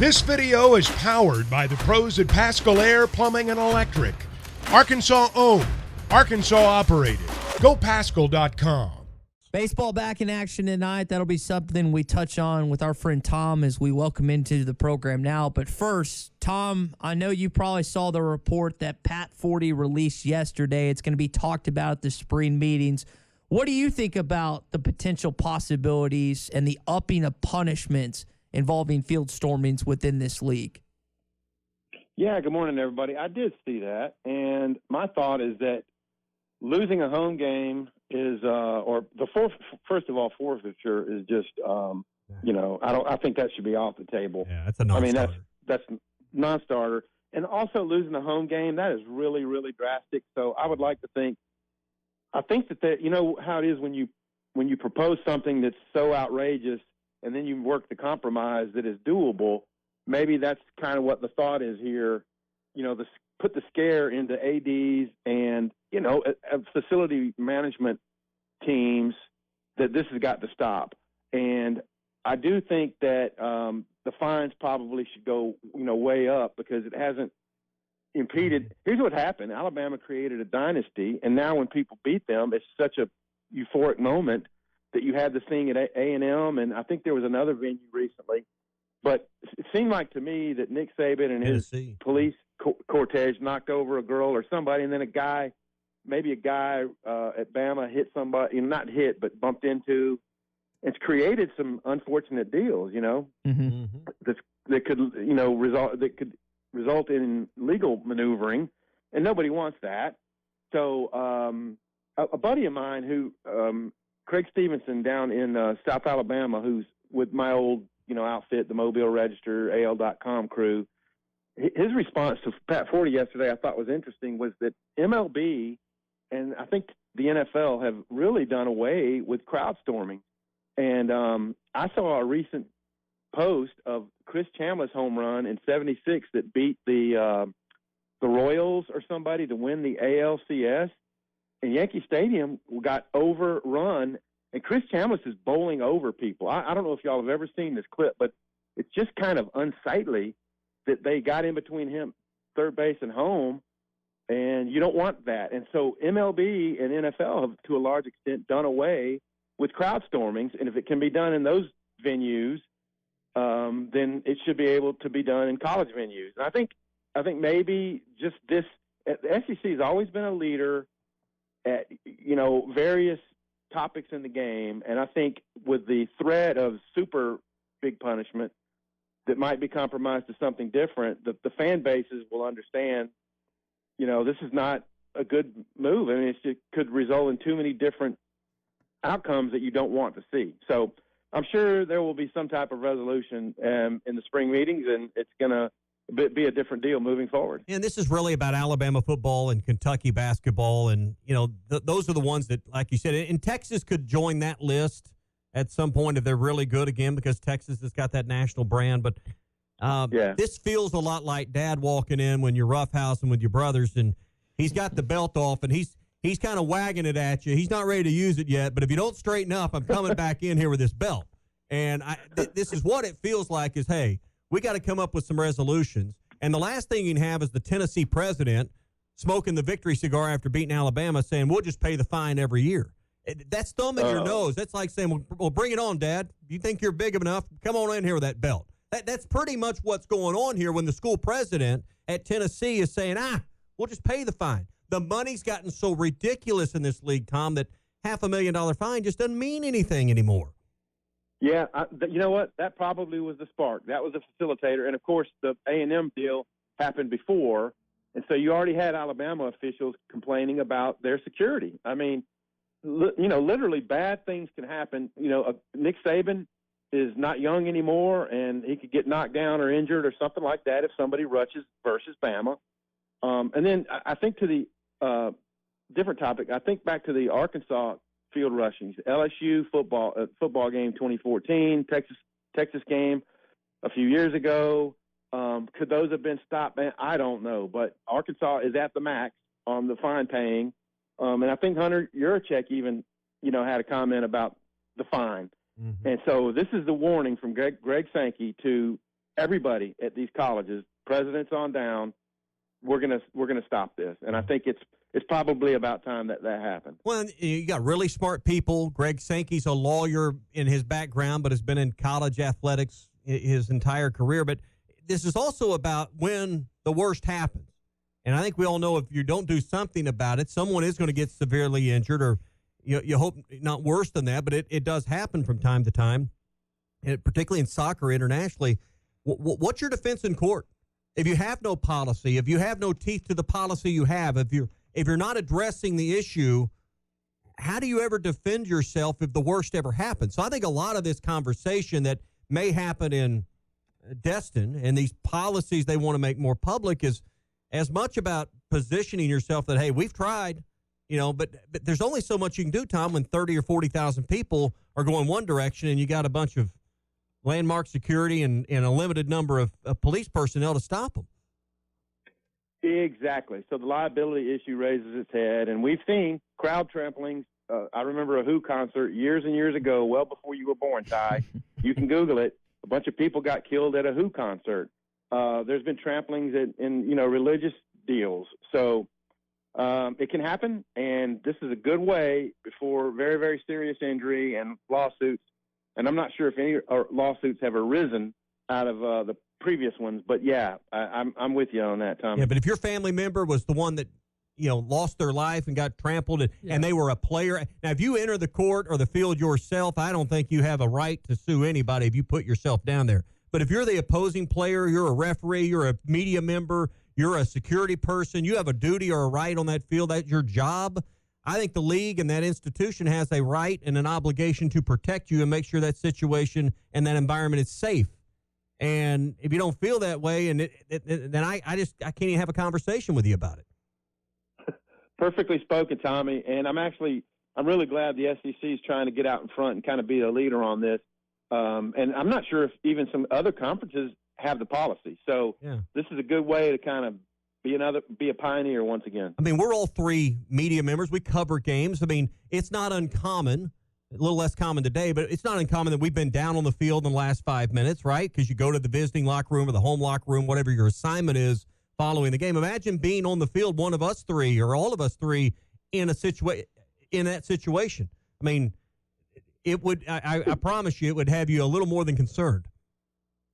This video is powered by the pros at Pascal Air Plumbing and Electric. Arkansas owned, Arkansas operated. GoPascal.com. Baseball back in action tonight. That'll be something we touch on with our friend Tom as we welcome into the program now. But first, Tom, I know you probably saw the report that Pat Forty released yesterday. It's going to be talked about at the spring meetings. What do you think about the potential possibilities and the upping of punishments involving field stormings within this league? Yeah, good morning, everybody. I did see that, and my thought is that losing a home game is, first of all, forfeiture is just, I think that should be off the table. Yeah, that's a non-starter. I mean, that's non-starter, and also losing a home game, that is really, really drastic. So I would like to think, that you know how it is when you propose something that's so outrageous, and then you work the compromise that is doable. Maybe that's kind of what the thought is here. Put the scare into ADs and, facility management teams that this has got to stop. And I do think that the fines probably should go, way up because it hasn't impeded. Here's what happened. Alabama created a dynasty, and now when people beat them, it's such a euphoric moment that you had this thing at A&M, and I think there was another venue recently. But it seemed like to me that Nick Saban and his police cortege knocked over a girl or somebody, and then a guy at Bama hit somebody, not hit, but bumped into. It's created some unfortunate deals, that could result in legal maneuvering, and nobody wants that. So a buddy of mine who Craig Stevenson down in South Alabama, who's with my old outfit, the Mobile Register, AL.com crew, his response to Pat Forty yesterday I thought was interesting, was that MLB and I think the NFL have really done away with crowd storming. And I saw a recent post of Chris Chambliss' home run in '76 that beat the Royals or somebody to win the ALCS. And Yankee Stadium got overrun, and Chris Chambliss is bowling over people. I don't know if y'all have ever seen this clip, but it's just kind of unsightly that they got in between him, third base and home, and you don't want that. And so MLB and NFL have, to a large extent, done away with crowd stormings, and if it can be done in those venues, then it should be able to be done in college venues. And I think maybe just this, the SEC has always been a leader at, various topics in the game. And I think with the threat of super big punishment that might be compromised to something different, the fan bases will understand, this is not a good move. I mean, it could result in too many different outcomes that you don't want to see. So I'm sure there will be some type of resolution in the spring meetings, and it's going to be a different deal moving forward. And this is really about Alabama football and Kentucky basketball. And, those are the ones that, like you said, and Texas could join that list at some point if they're really good again, because Texas has got that national brand. But This feels a lot like Dad walking in when you're roughhousing with your brothers, and he's got the belt off, and he's kind of wagging it at you. He's not ready to use it yet, but if you don't straighten up, I'm coming back in here with this belt. And this is what it feels like is, hey, we got to come up with some resolutions. And the last thing you can have is the Tennessee president smoking the victory cigar after beating Alabama saying, we'll just pay the fine every year. That's thumbing your nose. That's like saying, well, bring it on, Dad. You think you're big enough? Come on in here with that belt. That's pretty much what's going on here when the school president at Tennessee is saying, we'll just pay the fine. The money's gotten so ridiculous in this league, Tom, that $500,000 fine just doesn't mean anything anymore. Yeah, you know what? That probably was the spark. That was a facilitator. And, of course, the A&M deal happened before, and so you already had Alabama officials complaining about their security. I mean, literally bad things can happen. Nick Saban is not young anymore, and he could get knocked down or injured or something like that if somebody rushes versus Bama. And then I think to the different topic, I think back to the Arkansas field rushings, LSU football game 2014, Texas game a few years ago. Could those have been stopped? Man, I don't know, but Arkansas is at the max on the fine paying. And I think Hunter Yurachek even, had a comment about the fine. Mm-hmm. And so this is the warning from Greg Sankey to everybody at these colleges, presidents on down, we're gonna stop this. And I think it's probably about time that happened. Well, you got really smart people. Greg Sankey's a lawyer in his background, but has been in college athletics his entire career. But this is also about when the worst happens. And I think we all know if you don't do something about it, someone is going to get severely injured, or you hope not worse than that, but it does happen from time to time, and particularly in soccer internationally. What's your defense in court? If you have no policy, if you have no teeth to the policy you have, if you're not addressing the issue, how do you ever defend yourself if the worst ever happens? So I think a lot of this conversation that may happen in Destin and these policies they want to make more public is as much about positioning yourself that, hey, we've tried, but there's only so much you can do, Tom, when 30 or 40,000 people are going one direction and you got a bunch of landmark security and a limited number of police personnel to stop them. Exactly. So the liability issue raises its head, and we've seen crowd tramplings. I remember a Who concert years and years ago, well before you were born, Ty. You can Google it. A bunch of people got killed at a Who concert. There's been tramplings in religious deals. So it can happen, and this is a good way before very, very serious injury and lawsuits. And I'm not sure if any lawsuits have arisen out of the previous ones, but yeah, I'm with you on that, Tom. Yeah, but if your family member was the one that lost their life and got trampled, and they were a player. Now, if you enter the court or the field yourself, I don't think you have a right to sue anybody if you put yourself down there. But if you're the opposing player, you're a referee, you're a media member, you're a security person, you have a duty or a right on that field, that's your job. I think the league and that institution has a right and an obligation to protect you and make sure that situation and that environment is safe. And if you don't feel that way, then I can't even have a conversation with you about it. Perfectly spoken, Tommy. And I'm really glad the SEC is trying to get out in front and kind of be a leader on this. And I'm not sure if even some other conferences have the policy. So This is a good way to kind of be a pioneer once again. I mean, we're all three media members. We cover games. I mean, it's not uncommon, a little less common today, but it's not uncommon that we've been down on the field in the last 5 minutes, right? Because you go to the visiting locker room or the home locker room, whatever your assignment is following the game. Imagine being on the field, one of us three or all of us three in that situation. I mean, it would. I promise you, it would have you a little more than concerned.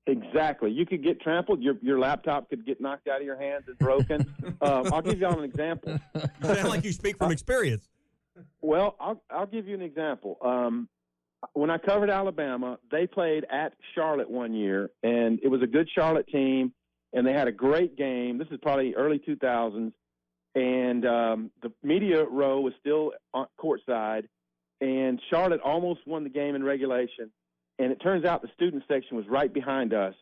Exactly. You could get trampled. Your laptop could get knocked out of your hands and broken. I'll give you all an example. You sound like you speak from experience. Well, I'll give you an example. When I covered Alabama, they played at Charlotte one year, and it was a good Charlotte team, and they had a great game. This is probably early 2000s, and the media row was still on courtside, and Charlotte almost won the game in regulation. And it turns out the student section was right behind us.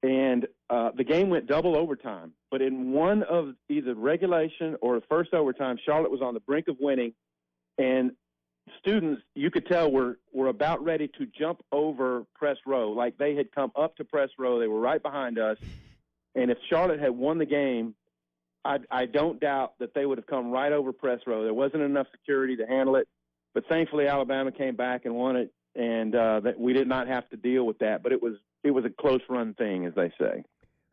And the game went double overtime. But in one of either regulation or the first overtime, Charlotte was on the brink of winning. And students, you could tell, were about ready to jump over press row. Like they had come up to press row. They were right behind us. And if Charlotte had won the game, I don't doubt that they would have come right over press row. There wasn't enough security to handle it. But thankfully, Alabama came back and won it. And that we did not have to deal with that, but it was a close run thing, as they say.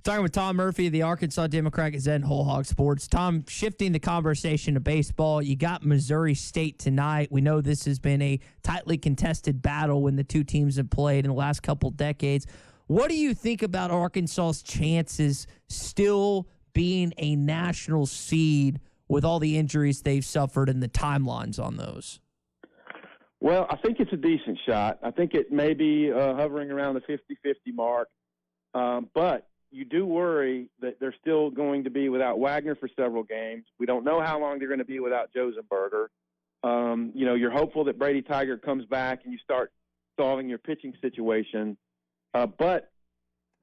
Talking with Tom Murphy, the Arkansas Democrat-Gazette and Whole Hog Sports. Tom, shifting the conversation to baseball, you got Missouri State tonight. We know this has been a tightly contested battle when the two teams have played in the last couple decades. What do you think about Arkansas's chances still being a national seed with all the injuries they've suffered and the timelines on those? Well, I think it's a decent shot. I think it may be hovering around the 50-50 mark. But you do worry that they're still going to be without Wagner for several games. We don't know how long they're going to be without Josenberger. You're hopeful that Brady Tiger comes back and you start solving your pitching situation. But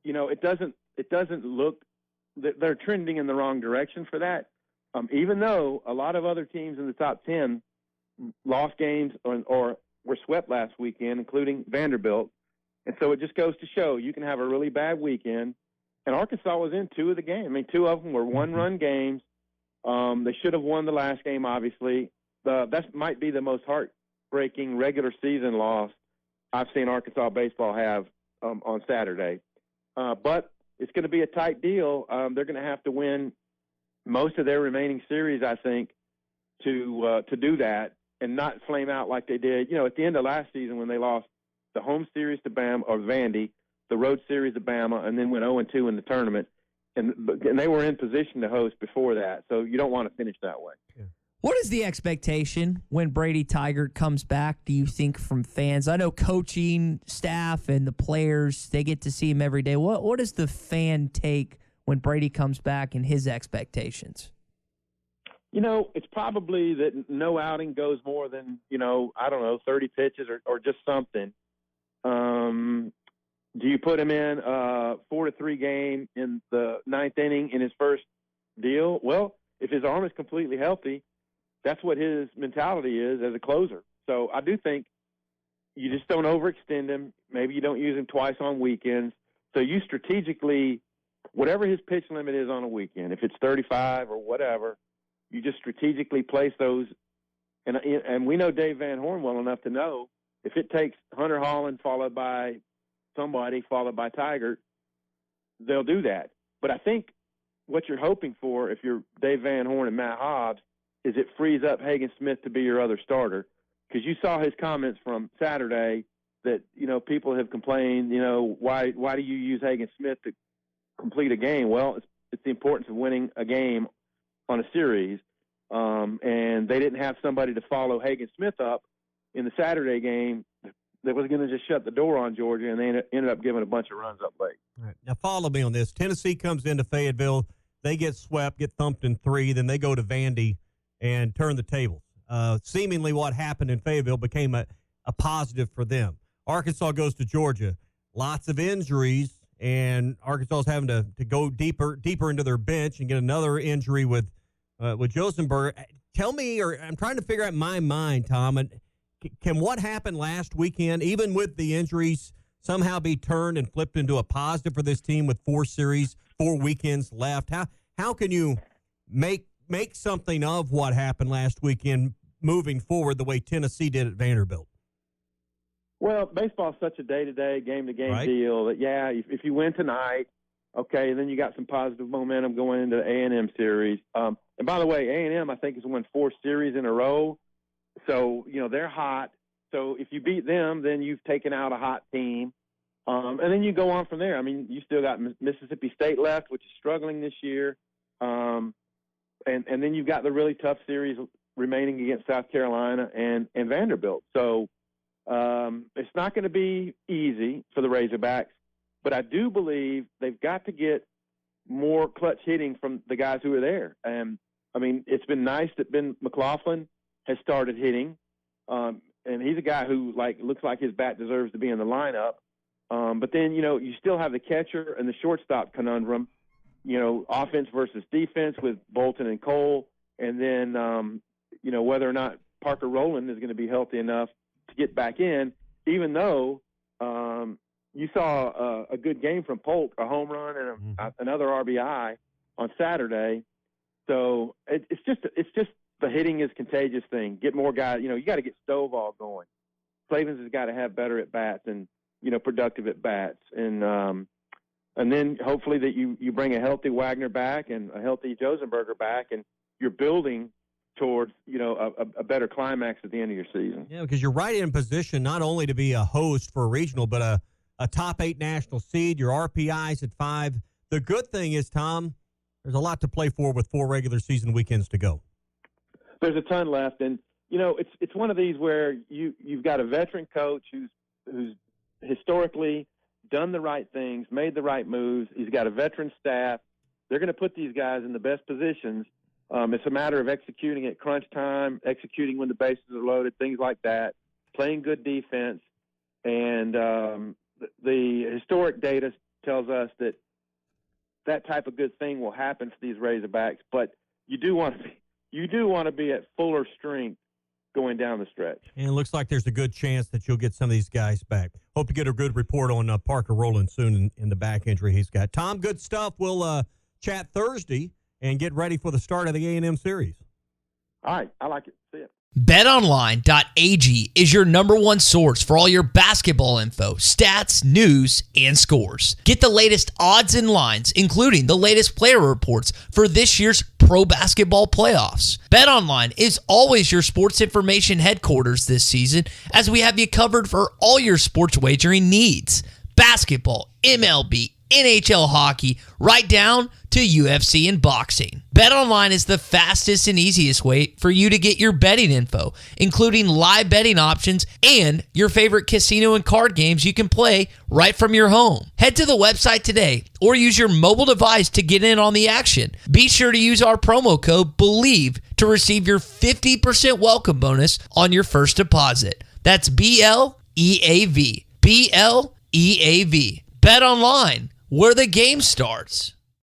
it doesn't look that they're trending in the wrong direction for that. Even though a lot of other teams in the top 10 lost games or were swept last weekend, including Vanderbilt. And so it just goes to show you can have a really bad weekend. And Arkansas was in two of the games. I mean, two of them were one-run games. They should have won the last game, obviously. That might be the most heartbreaking regular season loss I've seen Arkansas baseball have on Saturday. But it's going to be a tight deal. They're going to have to win most of their remaining series, I think, to do that and not flame out like they did. At the end of last season when they lost the home series to Bama or Vandy, the road series to Bama, and then went 0-2 in the tournament, and they were in position to host before that. So you don't want to finish that way. Yeah. What is the expectation when Brady Tygart comes back, do you think, from fans? I know coaching staff and the players, they get to see him every day. What does the fan take when Brady comes back and his expectations? It's probably that no outing goes more than, 30 pitches or just something. Do you put him in a 4-3 game in the ninth inning in his first deal? Well, if his arm is completely healthy, that's what his mentality is as a closer. So I do think you just don't overextend him. Maybe you don't use him twice on weekends. So you strategically, whatever his pitch limit is on a weekend, if it's 35 or whatever, you just strategically place those. And we know Dave Van Horn well enough to know if it takes Hunter Holland followed by somebody followed by Tygart, they'll do that. But I think what you're hoping for, if you're Dave Van Horn and Matt Hobbs, is it frees up Hagen Smith to be your other starter. Because you saw his comments from Saturday that, people have complained, why do you use Hagen Smith to complete a game? Well, it's the importance of winning a game on a series. And they didn't have somebody to follow Hagen Smith up in the Saturday game that was going to just shut the door on Georgia, and they ended up giving a bunch of runs up late. All right. Now, follow me on this. Tennessee comes into Fayetteville. They get swept, get thumped in 3. Then they go to Vandy and turn the tables. Seemingly what happened in Fayetteville became a positive for them. Arkansas goes to Georgia. Lots of injuries, and Arkansas is having to go deeper into their bench and get another injury with Josenberg. Tell me, or I'm trying to figure out in my mind, Tom, and can what happened last weekend, even with the injuries, somehow be turned and flipped into a positive for this team with 4 weekends left? How can you make something of what happened last weekend moving forward the way Tennessee did at Vanderbilt? Well, baseball is such a day-to-day, game-to-game deal that, if you win tonight, okay, then you got some positive momentum going into the A&M series. And by the way, A&M, I think, has won 4 series in a row. So, they're hot. So if you beat them, then you've taken out a hot team. And then you go on from there. I mean, you still got Mississippi State left, which is struggling this year. And then you've got the really tough series remaining against South Carolina and Vanderbilt. So it's not going to be easy for the Razorbacks, but I do believe they've got to get more clutch hitting from the guys who are there. And, it's been nice that Ben McLaughlin has started hitting, and he's a guy who looks like his bat deserves to be in the lineup. But then, you still have the catcher and the shortstop conundrum, offense versus defense with Bolton and Cole. And then, whether or not Parker Rowland is going to be healthy enough to get back in, even though you saw a good game from Polk, a home run and another RBI on Saturday. So it's just the hitting is contagious thing. Get more guys. You got to get Stovall going. Slavens has got to have better at bats and productive at bats, and then hopefully that you bring a healthy Wagner back and a healthy Josenberger back, and you're building towards a better climax at the end of your season. Yeah, because you're right in position not only to be a host for a regional, but a top 8 national seed. Your RPI's at 5. The good thing is, Tom, there's a lot to play for with 4 regular season weekends to go. There's a ton left, and it's one of these where you've got a veteran coach who's historically done the right things, made the right moves. He's got a veteran staff. They're going to put these guys in the best positions. It's a matter of executing at crunch time, executing when the bases are loaded, things like that, playing good defense. And the historic data tells us that type of good thing will happen for these Razorbacks. But you do want to be at fuller strength going down the stretch. And it looks like there's a good chance that you'll get some of these guys back. Hope to get a good report on Parker Rowland soon in the back injury he's got. Tom, good stuff. We'll chat Thursday and get ready for the start of the A&M series. All right. I like it. See ya. BetOnline.ag is your number one source for all your basketball info, stats, news, and scores. Get the latest odds and lines, including the latest player reports for this year's pro basketball playoffs. BetOnline is always your sports information headquarters this season, as we have you covered for all your sports wagering needs. Basketball, MLB, NHL hockey, right down to UFC and boxing. BetOnline is the fastest and easiest way for you to get your betting info, including live betting options and your favorite casino and card games you can play right from your home. Head to the website today or use your mobile device to get in on the action. Be sure to use our promo code BELIEVE to receive your 50% welcome bonus on your first deposit. That's BLEAV. BLEAV. Bet online, where the game starts.